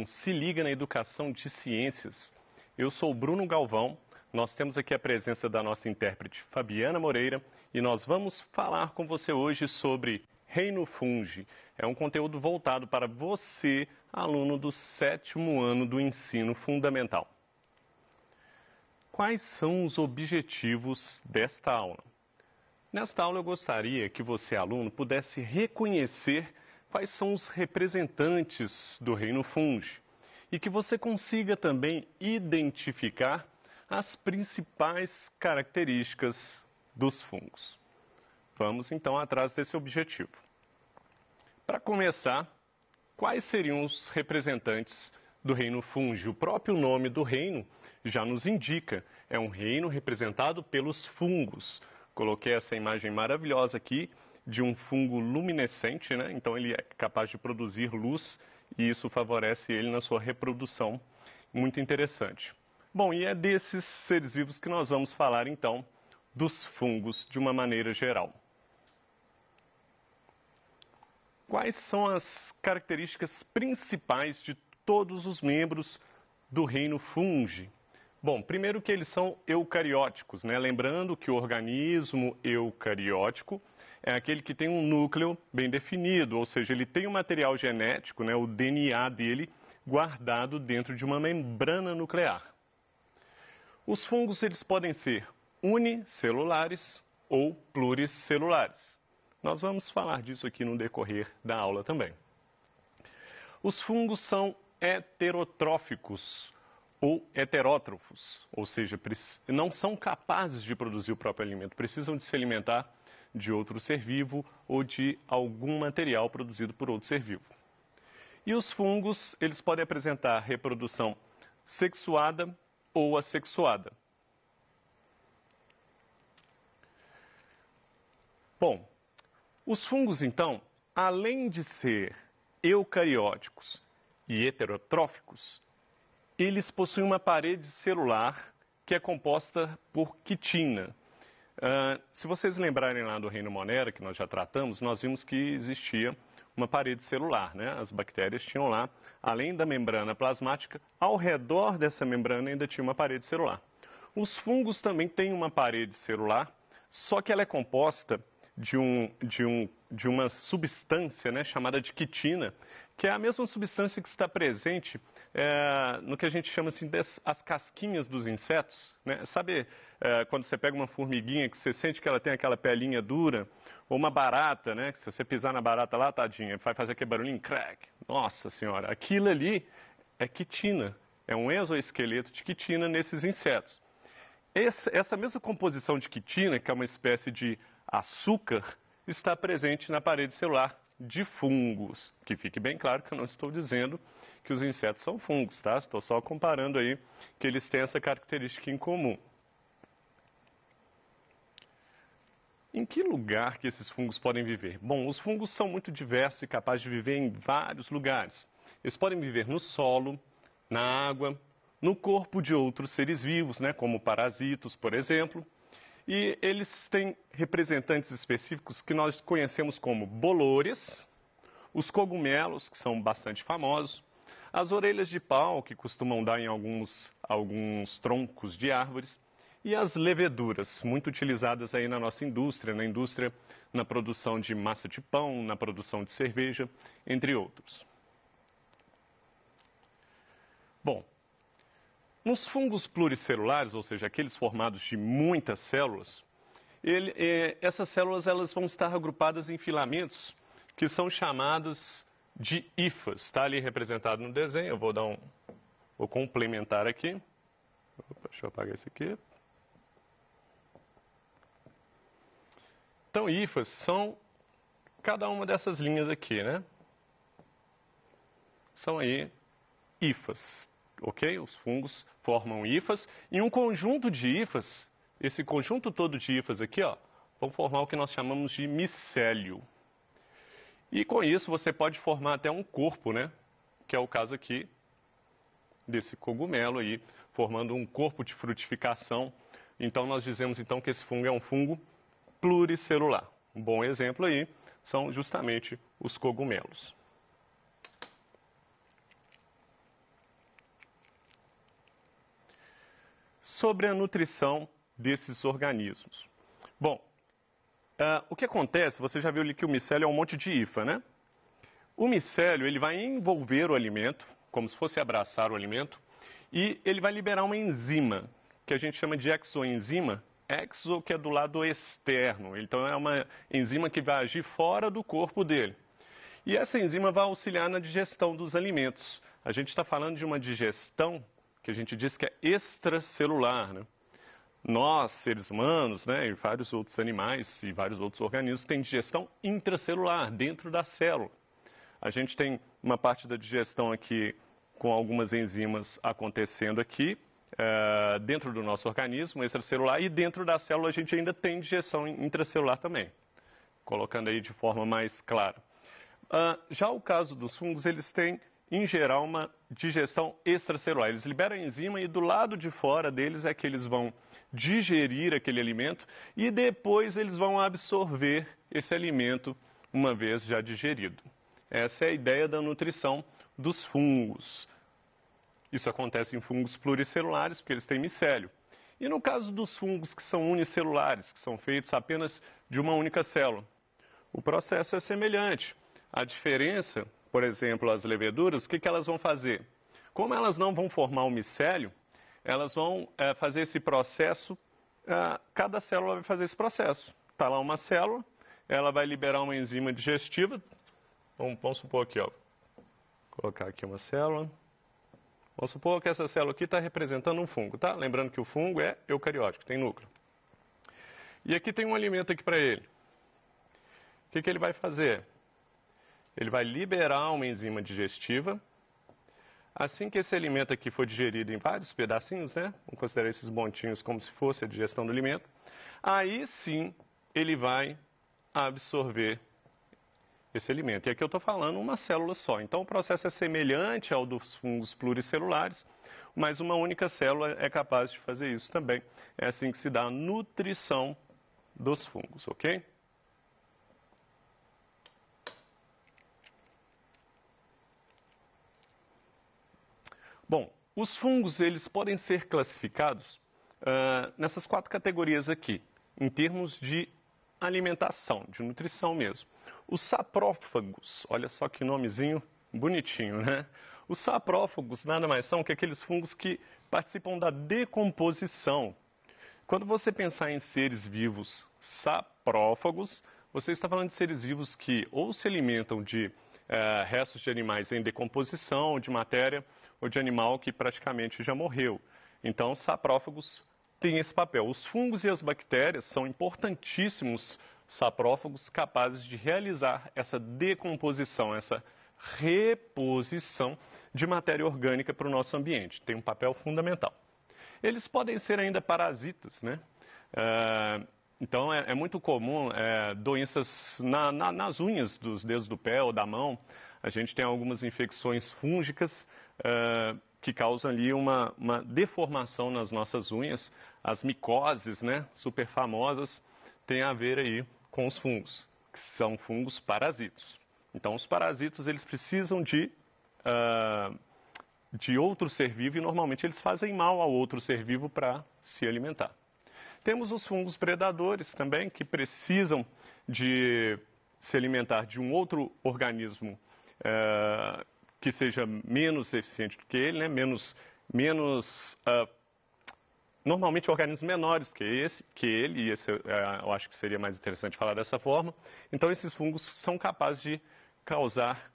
um Se Liga na Educação de Ciências. Eu sou o Bruno Galvão, nós temos aqui a presença da nossa intérprete Fabiana Moreira e nós vamos falar com você hoje sobre Reino Fungi. É um conteúdo voltado para você, aluno do 7º ano do ensino fundamental. Quais são os objetivos desta aula? Nesta aula eu gostaria que você, aluno, pudesse reconhecer quais são os representantes do Reino Fungi e que você consiga também identificar as principais características dos fungos. Vamos então atrás desse objetivo. Para começar, quais seriam os representantes do Reino Fungi? O próprio nome do reino já nos indica, é um reino representado pelos fungos. Coloquei essa imagem maravilhosa aqui de um fungo luminescente, né? Então ele é capaz de produzir luz e isso favorece ele na sua reprodução. Muito interessante. Bom, e é desses seres vivos que nós vamos falar então dos fungos de uma maneira geral. Quais são as características principais de todos os membros do reino fungi? Bom, primeiro que eles são eucarióticos, né? Lembrando que o organismo eucariótico é aquele que tem um núcleo bem definido, ou seja, ele tem um material genético, né, o DNA dele, guardado dentro de uma membrana nuclear. Os fungos eles podem ser unicelulares ou pluricelulares. Nós vamos falar disso aqui no decorrer da aula também. Os fungos são heterotróficos ou heterótrofos, ou seja, não são capazes de produzir o próprio alimento, precisam de se alimentar de outro ser vivo ou de algum material produzido por outro ser vivo. E os fungos, eles podem apresentar reprodução sexuada ou assexuada. Bom, os fungos, então, além de ser eucarióticos e heterotróficos, eles possuem uma parede celular que é composta por quitina. Se vocês lembrarem lá do reino Monera, que nós já tratamos, nós vimos que existia uma parede celular, né? As bactérias tinham lá, além da membrana plasmática, ao redor dessa membrana ainda tinha uma parede celular. Os fungos também têm uma parede celular, só que ela é composta de uma substância, né, chamada de quitina, que é a mesma substância que está presente no que a gente chama assim as casquinhas dos insetos, né? Sabe quando você pega uma formiguinha que você sente que ela tem aquela pelinha dura, ou uma barata, né? Que se você pisar na barata lá, tadinha, vai fazer aquele barulhinho, crack. Nossa senhora, aquilo ali é quitina, é um exoesqueleto de quitina nesses insetos. Essa mesma composição de quitina, que é uma espécie de açúcar, está presente na parede celular de fungos. Que fique bem claro que eu não estou dizendo que os insetos são fungos, tá? Estou só comparando aí que eles têm essa característica em comum. Em que lugar que esses fungos podem viver? Bom, os fungos são muito diversos e capazes de viver em vários lugares. Eles podem viver no solo, na água, no corpo de outros seres vivos, né, como parasitos, por exemplo. E eles têm representantes específicos que nós conhecemos como bolores, os cogumelos, que são bastante famosos, as orelhas de pau, que costumam dar em alguns troncos de árvores, e as leveduras, muito utilizadas aí na nossa indústria, na produção de massa de pão, na produção de cerveja, entre outros. Bom, nos fungos pluricelulares, ou seja, aqueles formados de muitas células, essas células elas vão estar agrupadas em filamentos que são chamados de hifas. Está ali representado no desenho, eu vou complementar aqui. Opa, deixa eu apagar isso aqui. Então, hifas são cada uma dessas linhas aqui, né? São aí hifas, ok? Os fungos formam hifas e um conjunto de hifas, esse conjunto todo de hifas aqui, ó, vão formar o que nós chamamos de micélio. E com isso você pode formar até um corpo, né? Que é o caso aqui desse cogumelo aí, formando um corpo de frutificação. Então nós dizemos então que esse fungo é um fungo pluricelular. Um bom exemplo aí são justamente os cogumelos. sobre a nutrição desses organismos. Bom, o que acontece, você já viu ali que o micélio é um monte de hifa, né? O micélio, ele vai envolver o alimento, como se fosse abraçar o alimento, e ele vai liberar uma enzima, que a gente chama de exoenzima. Exo, que é do lado externo, então é uma enzima que vai agir fora do corpo dele. E essa enzima vai auxiliar na digestão dos alimentos. A gente está falando de uma digestão que a gente diz que é extracelular, né? Nós, seres humanos, né, e vários outros animais e vários outros organismos têm digestão intracelular, dentro da célula. A gente tem uma parte da digestão aqui com algumas enzimas acontecendo aqui, dentro do nosso organismo extracelular, e dentro da célula a gente ainda tem digestão intracelular também, colocando aí de forma mais clara. Já o caso dos fungos, eles têm, em geral, uma digestão extracelular. Eles liberam a enzima e do lado de fora deles é que eles vão digerir aquele alimento e depois eles vão absorver esse alimento uma vez já digerido. Essa é a ideia da nutrição dos fungos. Isso acontece em fungos pluricelulares, porque eles têm micélio. E no caso dos fungos que são unicelulares, que são feitos apenas de uma única célula, o processo é semelhante. A diferença, por exemplo, as leveduras, o que elas vão fazer? Como elas não vão formar o micélio, elas vão fazer esse processo, cada célula vai fazer esse processo. Está lá uma célula, ela vai liberar uma enzima digestiva. Vamos supor aqui, ó, vou colocar aqui uma célula. Vamos supor que essa célula aqui está representando um fungo, tá? Lembrando que o fungo é eucariótico, tem núcleo. E aqui tem um alimento aqui para ele. O que ele vai fazer? Ele vai liberar uma enzima digestiva. Assim que esse alimento aqui for digerido em vários pedacinhos, né? Vamos considerar esses montinhos como se fosse a digestão do alimento. Aí sim ele vai absorver esse alimento. E aqui eu estou falando uma célula só. Então o processo é semelhante ao dos fungos pluricelulares, mas uma única célula é capaz de fazer isso também. É assim que se dá a nutrição dos fungos, ok? Bom, os fungos eles podem ser classificados nessas 4 categorias aqui, em termos de alimentação, de nutrição mesmo. Os saprófagos, olha só que nomezinho bonitinho, né? Os saprófagos nada mais são que aqueles fungos que participam da decomposição. Quando você pensar em seres vivos saprófagos, você está falando de seres vivos que ou se alimentam de restos de animais em decomposição, de matéria, ou de animal que praticamente já morreu. Então, os saprófagos têm esse papel. Os fungos e as bactérias são importantíssimos saprófagos capazes de realizar essa decomposição, essa reposição de matéria orgânica para o nosso ambiente. Tem um papel fundamental. Eles podem ser ainda parasitas, né? Então, é muito comum doenças nas unhas dos dedos do pé ou da mão. A gente tem algumas infecções fúngicas que causam ali uma deformação nas nossas unhas. As micoses, né, super famosas, têm a ver aí com os fungos, que são fungos parasitos. Então, os parasitos, eles precisam de outro ser vivo e normalmente eles fazem mal ao outro ser vivo para se alimentar. Temos os fungos predadores também, que precisam de se alimentar de um outro organismo que seja menos eficiente do que ele, né? Normalmente organismos menores que ele, e esse eu acho que seria mais interessante falar dessa forma. Então, esses fungos são capazes de causar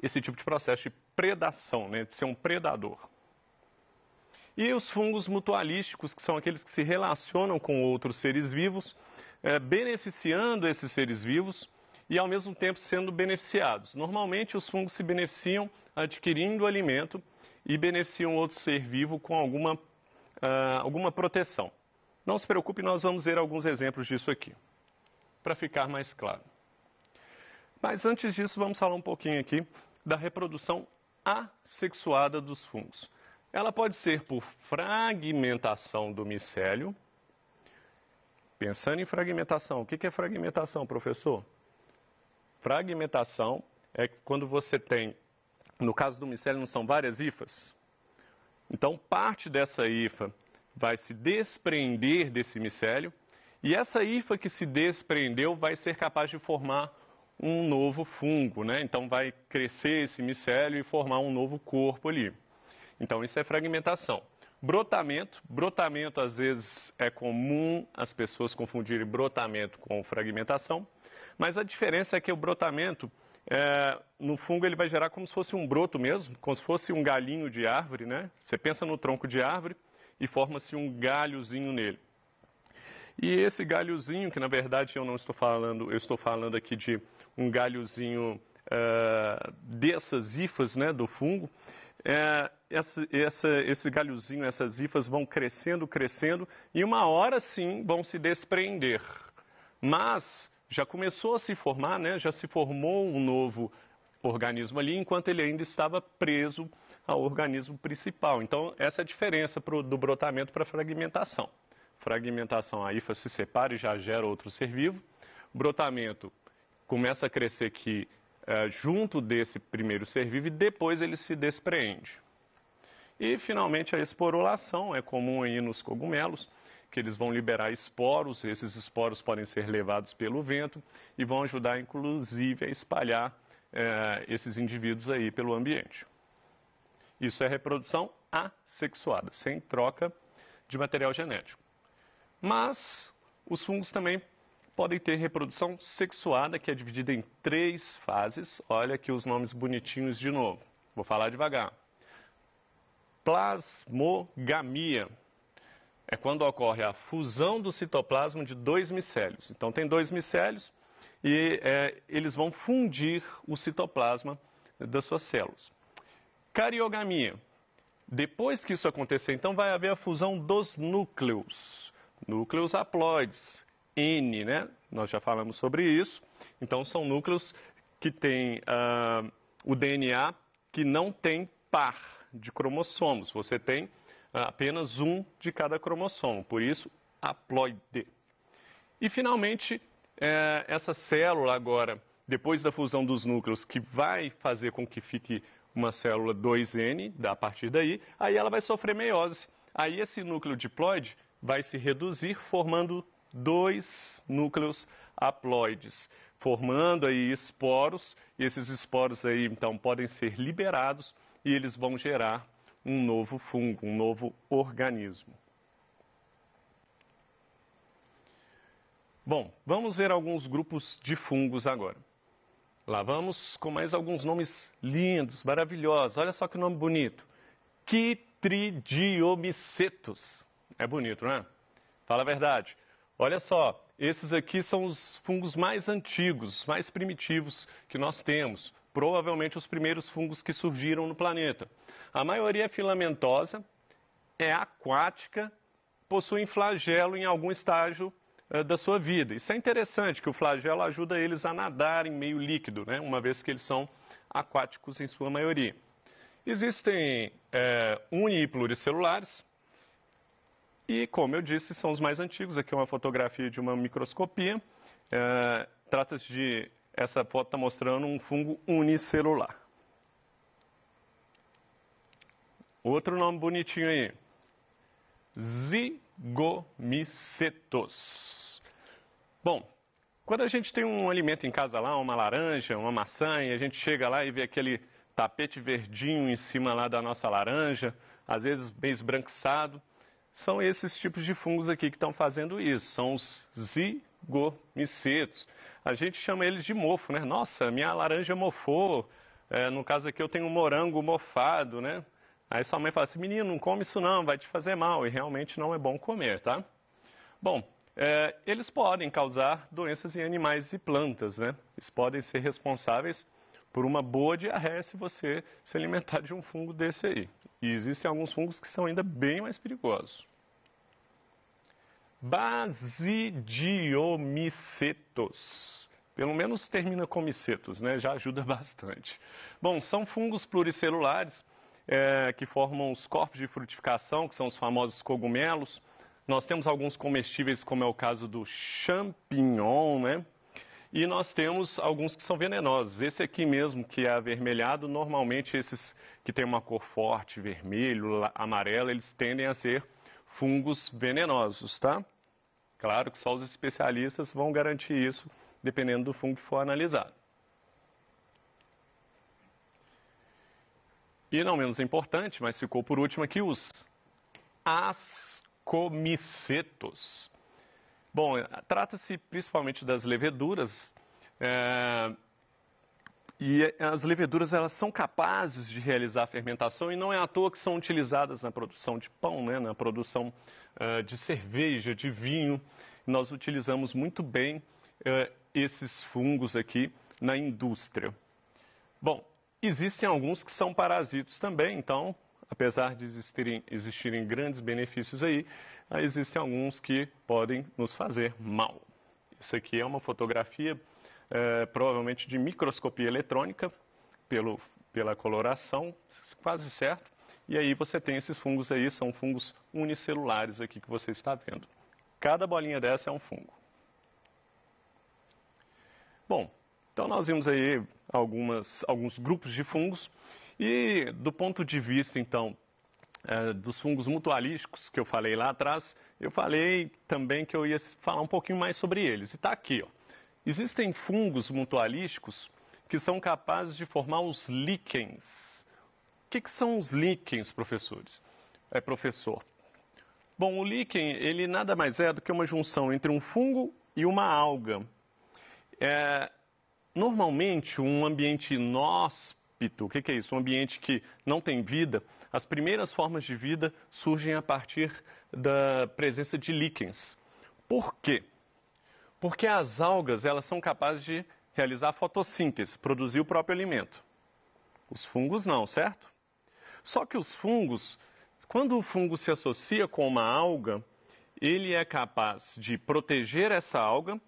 esse tipo de processo de predação, né? De ser um predador. E os fungos mutualísticos, que são aqueles que se relacionam com outros seres vivos, beneficiando esses seres vivos e, ao mesmo tempo, sendo beneficiados. Normalmente, os fungos se beneficiam adquirindo alimento e beneficiam outro ser vivo com alguma proteção. Não se preocupe, nós vamos ver alguns exemplos disso aqui, para ficar mais claro. Mas antes disso, vamos falar um pouquinho aqui da reprodução assexuada dos fungos. Ela pode ser por fragmentação do micélio. Pensando em fragmentação, o que é fragmentação, professor? Fragmentação é quando você tem, no caso do micélio, não são várias hifas? Então, parte dessa hifa vai se desprender desse micélio e essa hifa que se desprendeu vai ser capaz de formar um novo fungo, né? Então, vai crescer esse micélio e formar um novo corpo ali. Então, isso é fragmentação. Brotamento às vezes é comum as pessoas confundirem brotamento com fragmentação, mas a diferença é que o brotamento, no fungo, ele vai gerar como se fosse um broto mesmo, como se fosse um galhinho de árvore, né? Você pensa no tronco de árvore e forma-se um galhozinho nele. E esse galhozinho, que na verdade eu estou falando aqui de um galhozinho dessas hifas, né, do fungo, esse galhozinho, essas hifas vão crescendo e uma hora sim vão se desprender. Mas já começou a se formar, né, já se formou um novo organismo ali, enquanto ele ainda estava preso ao organismo principal. Então, essa é a diferença do brotamento para a fragmentação. Fragmentação, a hifa se separa e já gera outro ser vivo. Brotamento começa a crescer aqui junto desse primeiro ser vivo e depois ele se despreende. E, finalmente, a esporulação é comum aí nos cogumelos, que eles vão liberar esporos, esses esporos podem ser levados pelo vento e vão ajudar, inclusive, a espalhar esses indivíduos aí pelo ambiente. Isso é reprodução assexuada, sem troca de material genético. Mas os fungos também podem ter reprodução sexuada, que é dividida em 3 fases. Olha aqui os nomes bonitinhos de novo. Vou falar devagar. Plasmogamia é quando ocorre a fusão do citoplasma de 2 micélios. Então, tem 2 micélios e eles vão fundir o citoplasma das suas células. Cariogamia. Depois que isso acontecer, então, vai haver a fusão dos núcleos. Núcleos haploides. N, né? Nós já falamos sobre isso. Então, são núcleos que têm o DNA que não tem par de cromossomos. Você tem apenas um de cada cromossomo, por isso, haploide. E, finalmente, essa célula agora, depois da fusão dos núcleos, que vai fazer com que fique uma célula 2N, a partir daí, aí ela vai sofrer meiose. Aí esse núcleo diploide vai se reduzir, formando 2 núcleos haploides, formando aí esporos, e esses esporos aí, então, podem ser liberados e eles vão gerar um novo fungo, um novo organismo. Bom, vamos ver alguns grupos de fungos agora. Lá vamos com mais alguns nomes lindos, maravilhosos. Olha só que nome bonito. Chytridiomycetus. É bonito, não é? Fala a verdade. Olha só, esses aqui são os fungos mais antigos, mais primitivos que nós temos. Provavelmente os primeiros fungos que surgiram no planeta. A maioria é filamentosa, é aquática, possuem flagelo em algum estágio da sua vida. Isso é interessante, que o flagelo ajuda eles a nadar em meio líquido, né? Uma vez que eles são aquáticos em sua maioria. Existem uni- e pluricelulares, e, como eu disse, são os mais antigos. Aqui é uma fotografia de uma microscopia. Trata-se de... Essa foto está mostrando um fungo unicelular. Outro nome bonitinho aí. Zygomycetos. Bom, quando a gente tem um alimento em casa lá, uma laranja, uma maçã, e a gente chega lá e vê aquele tapete verdinho em cima lá da nossa laranja, às vezes bem esbranquiçado, são esses tipos de fungos aqui que estão fazendo isso, são os zygomycetos. A gente chama eles de mofo, né? Nossa, minha laranja mofou, no caso aqui eu tenho um morango mofado, né? Aí sua mãe fala assim, menino, não come isso não, vai te fazer mal, e realmente não é bom comer, tá? Bom, eles podem causar doenças em animais e plantas, né? Eles podem ser responsáveis por uma boa diarreia se você se alimentar de um fungo desse aí. E existem alguns fungos que são ainda bem mais perigosos. Basidiomycetos. Pelo menos termina com micetos, né? Já ajuda bastante. Bom, são fungos pluricelulares que formam os corpos de frutificação, que são os famosos cogumelos. Nós temos alguns comestíveis, como é o caso do champignon, né? E nós temos alguns que são venenosos. Esse aqui mesmo, que é avermelhado, normalmente esses que têm uma cor forte, vermelho, amarelo, eles tendem a ser fungos venenosos, tá? Claro que só os especialistas vão garantir isso, dependendo do fungo que for analisado. E não menos importante, mas ficou por último aqui, os ascomicetos. Bom, trata-se principalmente das leveduras, e as leveduras elas são capazes de realizar a fermentação e não é à toa que são utilizadas na produção de pão, né, na produção de cerveja, de vinho. Nós utilizamos muito bem esses fungos aqui na indústria. Bom, existem alguns que são parasitos também, então, apesar de existirem grandes benefícios aí, existem alguns que podem nos fazer mal. Isso aqui é uma fotografia provavelmente de microscopia eletrônica, pela coloração, quase certo. E aí você tem esses fungos aí, são fungos unicelulares aqui que você está vendo. Cada bolinha dessa é um fungo. Bom, então nós vimos aí alguns grupos de fungos e do ponto de vista, então, dos fungos mutualísticos que eu falei lá atrás, eu falei também que eu ia falar um pouquinho mais sobre eles. E está aqui, ó. Existem fungos mutualísticos que são capazes de formar os líquens. O que são os líquens, professores? Professor. Bom, o líquen, ele nada mais é do que uma junção entre um fungo e uma alga. Normalmente, um ambiente inóspito, o que é isso? Um ambiente que não tem vida, as primeiras formas de vida surgem a partir da presença de líquens. Por quê? Porque as algas elas são capazes de realizar fotossíntese, produzir o próprio alimento. Os fungos não, certo? Só que os fungos, quando o fungo se associa com uma alga, ele é capaz de proteger essa alga,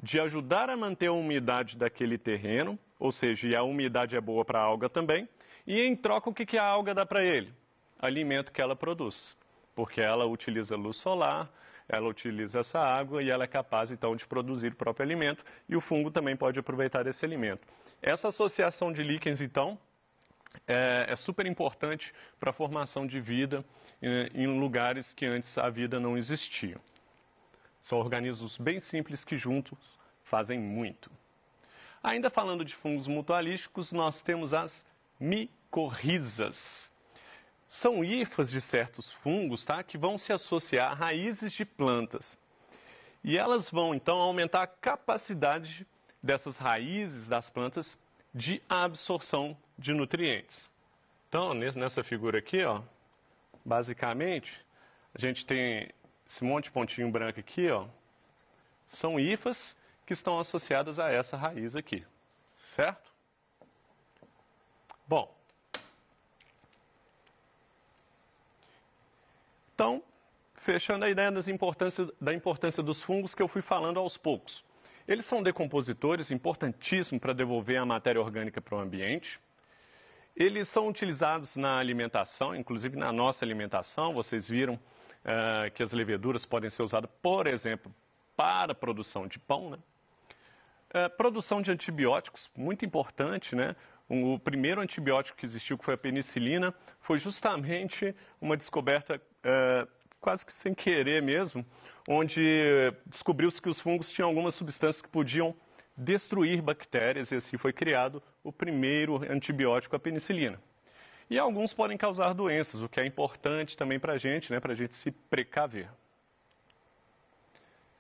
de ajudar a manter a umidade daquele terreno, ou seja, e a umidade é boa para a alga também, e em troca o que a alga dá para ele? Alimento que ela produz, porque ela utiliza luz solar, ela utiliza essa água e ela é capaz, então, de produzir o próprio alimento e o fungo também pode aproveitar esse alimento. Essa associação de líquens, então, é super importante para a formação de vida em lugares que antes a vida não existia. São organismos bem simples que juntos fazem muito. Ainda falando de fungos mutualísticos, nós temos as micorrizas. São hifas de certos fungos, tá, que vão se associar a raízes de plantas. E elas vão, então, aumentar a capacidade dessas raízes das plantas de absorção de nutrientes. Então, nessa figura aqui, ó, basicamente, a gente tem esse monte de pontinho branco aqui, ó, são hifas que estão associadas a essa raiz aqui, certo? Bom, então, fechando a ideia da importância dos fungos que eu fui falando aos poucos. Eles são decompositores importantíssimos para devolver a matéria orgânica para o ambiente. Eles são utilizados na alimentação, inclusive na nossa alimentação. Vocês viram que as leveduras podem ser usadas, por exemplo, para a produção de pão, né? Produção de antibióticos, muito importante, né? O primeiro antibiótico que existiu, que foi a penicilina, foi justamente uma descoberta quase que sem querer mesmo, onde descobriu-se que os fungos tinham algumas substâncias que podiam destruir bactérias e assim foi criado o primeiro antibiótico, a penicilina. E alguns podem causar doenças, o que é importante também para a gente, né, para a gente se precaver.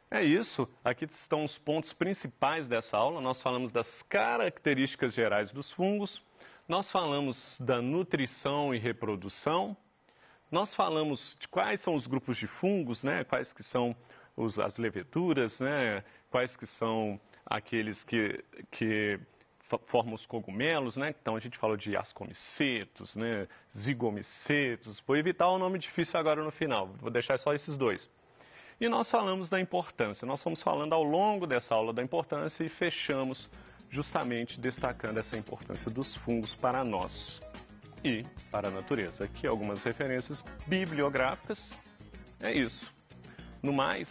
É isso, aqui estão os pontos principais dessa aula. Nós falamos das características gerais dos fungos, nós falamos da nutrição e reprodução, nós falamos de quais são os grupos de fungos, né, quais que são as leveduras, né, quais que são aqueles que formam os cogumelos, né, então a gente falou de ascomicetos, né, zigomicetos, vou evitar o nome difícil agora no final, vou deixar só esses dois. E nós falamos da importância, nós fomos falando ao longo dessa aula da importância e fechamos justamente destacando essa importância dos fungos para nós e para a natureza. Aqui algumas referências bibliográficas, é isso. No mais,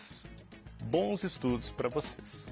bons estudos para vocês.